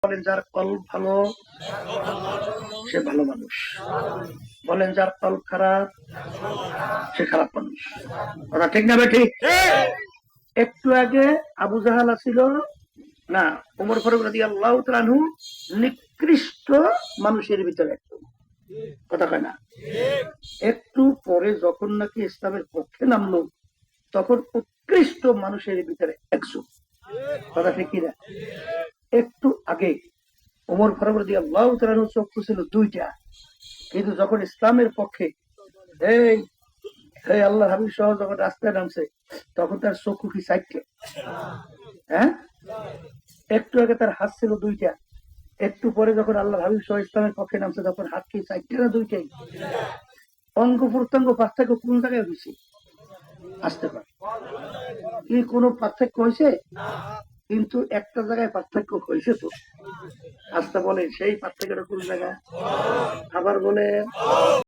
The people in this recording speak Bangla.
বলেন যার কল্প ভালো সে ভালো মানুষ, বলেন যার কল্প খারাপ সে খারাপ মানুষ। কথা ঠিক না ভাই? ঠিক। একটু আগে আবু জাহাল ছিল না, ওমর ফারুক রাদিয়াল্লাহু তাআলা আনহু নিকৃষ্ট মানুষের ভিতরে একজন, কথা কয় না? একটু পরে যখন নাকি ইসলামের পক্ষে নামলো তখন উৎকৃষ্ট মানুষের ভিতরে একজন, কথা ঠিক কিনা? একটু আগে ওমর ফারুক রাদিয়াল্লাহু তাআলা আনহু চক্ষু ছিল দুইটা, কিন্তু যখন ইসলামের পক্ষে এই এই আল্লাহ হাবিব সহ যখন রাস্তায় নামছে তখন তার চক্ষু কি চারটে? হ্যাঁ, একটু আগে তার হাত ছিল দুইটা, একটু পরে যখন আল্লাহ হাবিব সহ ইসলামের পক্ষে নামছে তখন হাত কি চারটে না দুইটাই? অঙ্গ প্রত্যঙ্গ পার্থক্য কোন জায়গায় হয়েছে? আসতে পারে কি কোনো পার্থক্য হয়েছে? কিন্তু একটা জায়গায় পার্থক্য হয়েছে তো। আস্তে বলে সেই পার্থক্যটা কোন জায়গায়? আবার বলে